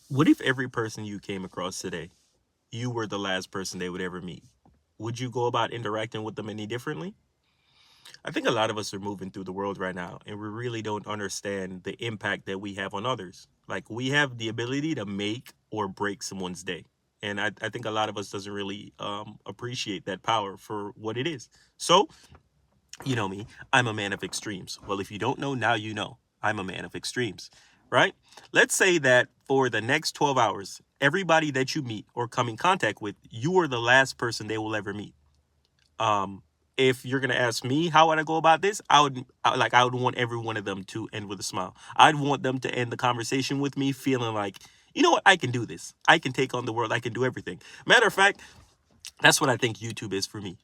What if every person you came across today, you were the last person they would ever meet? Would you go about interacting with them any differently? I think a lot of us are moving through the world right now and we really don't understand the impact that we have on others. Like we have the ability to make or break someone's day. And I think a lot of us doesn't really appreciate that power for what it is. So, you know me, I'm a man of extremes. Well, if you don't know, now you know. I'm a man of extremes, right? Let's say that for the next 12 hours, everybody that you meet or come in contact with, you are the last person they will ever meet. Um, if you're gonna ask me how would I go about this, I would want every one of them to end with a smile. I'd want them to end the conversation with me feeling like, you know what, I can do this. I can take on the world. I can do everything. Matter of fact, that's what I think YouTube is for me.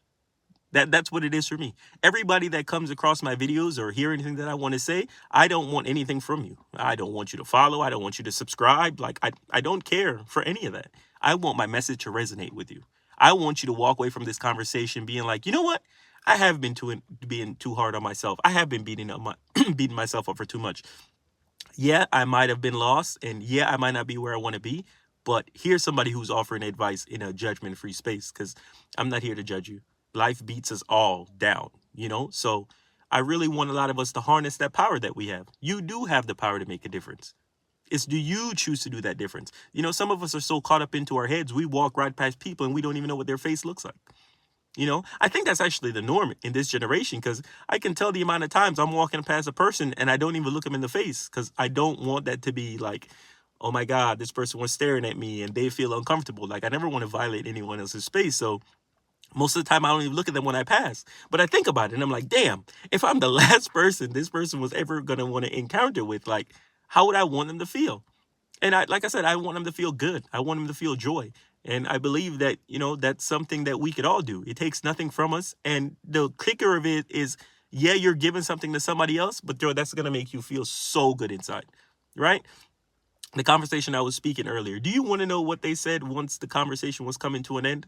That's what it is for me. Everybody that comes across my videos or hear anything that I want to say, I don't want anything from you. I don't want you to follow. I don't want you to subscribe. Like I don't care for any of that. I want my message to resonate with you. I want you to walk away from this conversation being like, you know what? I have been being too hard on myself. I have been beating up my beating myself up for too much. Yeah, I might have been lost, and yeah, I might not be where I want to be. But here's somebody who's offering advice in a judgment-free space because I'm not here to judge you. Life beats us all down, you know? So I really want a lot of us to harness that power that we have. You do have the power to make a difference. It's do you choose to do that difference? You know, some of us are so caught up into our heads, we walk right past people and we don't even know what their face looks like. You know, I think that's actually the norm in this generation because I can tell the amount of times I'm walking past a person and I don't even look them in the face because I don't want that to be like, oh my God, this person was staring at me and they feel uncomfortable. Like I never want to violate anyone else's space. So most of the time I don't even look at them when I pass. But I think about it and I'm like, damn, if I'm the last person this person was ever going to want to encounter with, like, how would I want them to feel? And like I said, I want them to feel good. I want them to feel joy. And I believe that, you know, that's something that we could all do. It takes nothing from us. And the kicker of it is, yeah, you're giving something to somebody else, but that's going to make you feel so good inside, right? The conversation I was speaking earlier. Do you want to know what they said once the conversation was coming to an end?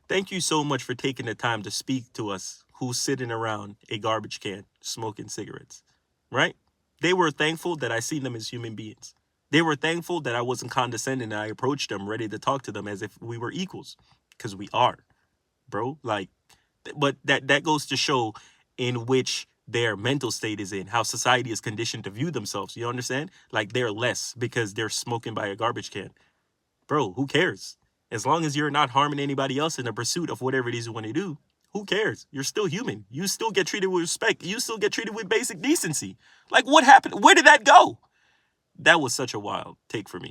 Thank you so much for taking the time to speak to us who's sitting around a garbage can smoking cigarettes, right? They were thankful that I seen them as human beings. They were thankful that I wasn't condescending and I approached them ready to talk to them as if we were equals, because we are, bro. Like, but that goes to show in which their mental state is in, how society is conditioned to view themselves. You understand? Like they're less because they're smoking by a garbage can. Bro, who cares? As long as you're not harming anybody else in the pursuit of whatever it is you want to do, who cares? You're still human. You still get treated with respect. You still get treated with basic decency. Like, what happened? Where did that go? That was such a wild take for me.